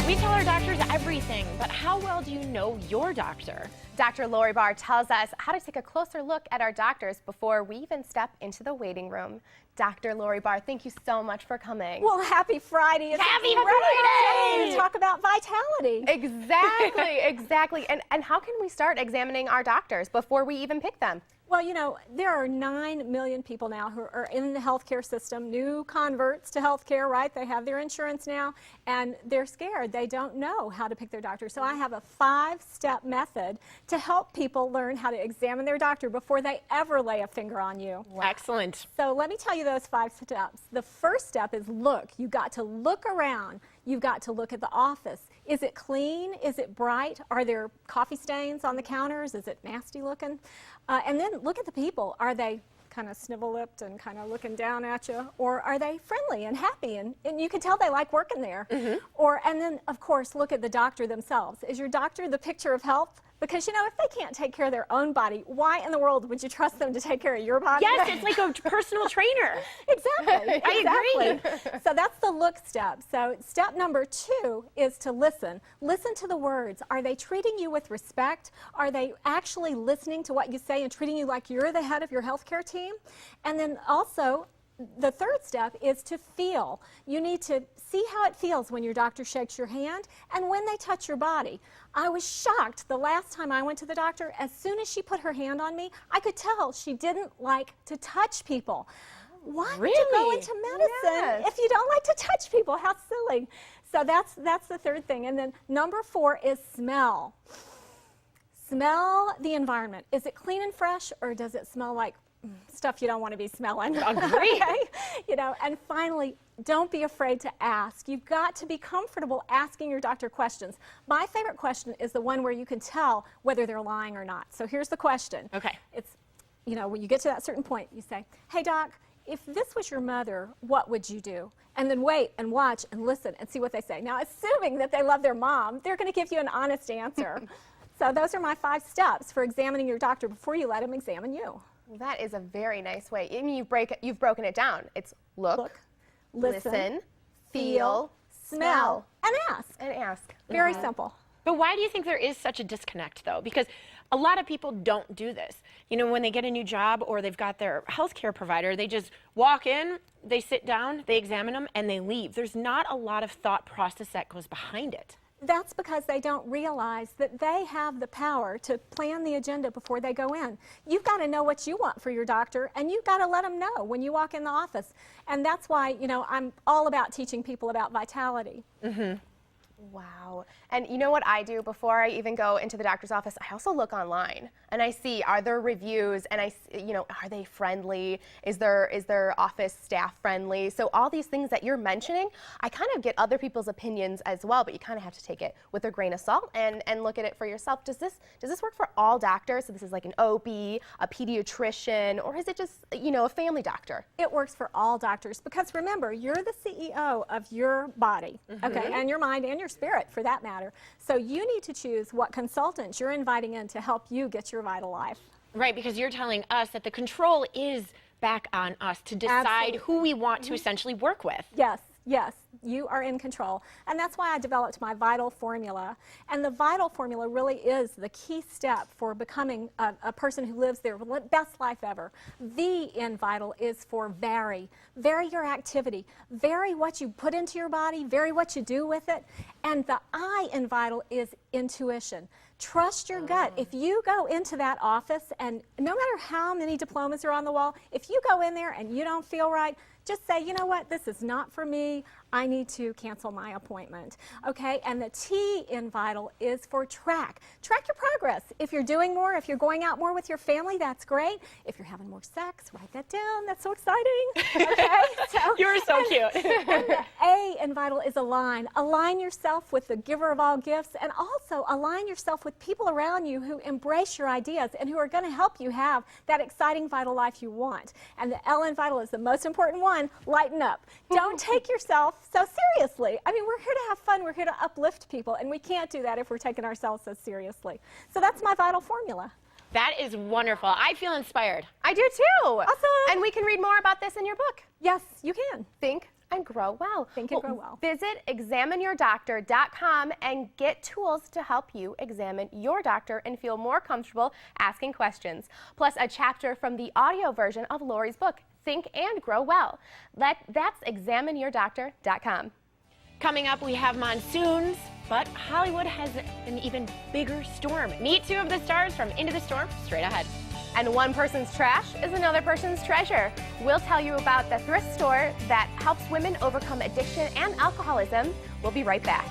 We tell our doctors everything, but how well do you know your doctor? Dr. Lori Barr tells us how to take a closer look at our doctors before we even step into the waiting room. Dr. Lori Barr, thank you so much for coming. Well, happy Friday. Happy Friday! To talk about vitality. Exactly, exactly. And how can we start examining our doctors before we even pick them? Well, you know, there are 9 million people now who are in the healthcare system, new converts to healthcare, right? They have their insurance now, and they're scared. They don't know how to pick their doctor. So I have a 5-step method to help people learn how to examine their doctor before they ever lay a finger on you. Wow. Excellent. So let me tell you those 5 steps. The first step is look. You've got to look around. You've got to look at the office. Is it clean? Is it bright? Are there coffee stains on the counters? Is it nasty looking? And then look at the people. Are they kind of snivel-lipped and kind of looking down at you? Or are they friendly and happy? And you can tell they like working there. And then, of course, look at the doctor themselves. Is your doctor the picture of health? Because, you know, if they can't take care of their own body, why in the world would you trust them to take care of your body? Yes, it's like a personal trainer. Exactly. I agree. So that's the look step. So step number 2 is to listen. Listen to the words. Are they treating you with respect? Are they actually listening to what you say and treating you like you're the head of your healthcare team? And then also, the third step is to feel. You need to see how it feels when your doctor shakes your hand and when they touch your body. I was shocked the last time I went to the doctor. As soon as she put her hand on me, I could tell she didn't like to touch people. Why would you go into medicine if you don't like to touch people? How silly. So that's the third thing. And then number 4 is smell. Smell the environment. Is it clean and fresh, or does it smell like stuff you don't want to be smelling? Agree. Okay? You know, and finally, don't be afraid to ask. You've got to be comfortable asking your doctor questions. My favorite question is the one where you can tell whether they're lying or not. So here's the question. Okay. It's, you know, when you get to that certain point, you say, "Hey, doc, if this was your mother, what would you do?" And then wait and watch and listen and see what they say. Now, assuming that they love their mom, they're going to give you an honest answer. So those are my 5 steps for examining your doctor before you let him examine you. Well, that is a very nice way. I mean, you've broken it down. It's look, listen, feel, smell, and ask. and ask. Very simple. But why do you think there is such a disconnect, though? Because a lot of people don't do this. You know, when they get a new job or they've got their healthcare provider, they just walk in, they sit down, they examine them, and they leave. There's not a lot of thought process that goes behind it. That's because they don't realize that they have the power to plan the agenda before they go in. You've got to know what you want for your doctor, and you've got to let them know when you walk in the office. And that's why, you know, I'm all about teaching people about vitality. Wow. And you know what I do before I even go into the doctor's office? I also look online and I see, are there reviews, and you know, are they friendly? Is their office staff friendly? So all these things that you're mentioning, I kind of get other people's opinions as well, but you kind of have to take it with a grain of salt and look at it for yourself. Does this work for all doctors? So this is like an OB, a pediatrician, or is it just, you know, a family doctor? It works for all doctors because remember, you're the CEO of your body, okay, and your mind and your spirit for that matter. So you need to choose what consultants you're inviting in to help you get your vital life. Right, because you're telling us that the control is back on us to decide Absolutely. who we want to essentially work with. Yes, yes, you are in control. And that's why I developed my Vital Formula. And the Vital Formula really is the key step for becoming a person who lives their best life ever. V in Vital is for vary. Vary your activity. Vary what you put into your body. Vary what you do with it. And the I in Vital is intuition. Trust your gut. If you go into that office, and no matter how many diplomas are on the wall, if you go in there and you don't feel right, just say, you know what, this is not for me. I need to cancel my appointment. Okay, and the T in Vital is for track. Track your progress. If you're doing more, if you're going out more with your family, that's great. If you're having more sex, write that down. That's so exciting. Okay, so You're so cute. and the A in Vital is align. Align yourself with the giver of all gifts, and also align yourself with people around you who embrace your ideas and who are going to help you have that exciting vital life you want. And the L in Vital is the most important one, lighten up. Don't take yourself so seriously. I mean, we're here to have fun. We're here to uplift people, and we can't do that if we're taking ourselves so seriously. So that's my Vital Formula. That is wonderful. I feel inspired. I do too. Awesome. And we can read more about this in your book. Yes, you can. Think and grow well. Think and grow well. Visit examineyourdoctor.com and get tools to help you examine your doctor and feel more comfortable asking questions. Plus a chapter from the audio version of Lori's book, Think and Grow Well. That's examineyourdoctor.com. Coming up, we have monsoons, but Hollywood has an even bigger storm. Meet two of the stars from Into the Storm straight ahead. And one person's trash is another person's treasure. We'll tell you about the thrift store that helps women overcome addiction and alcoholism. We'll be right back.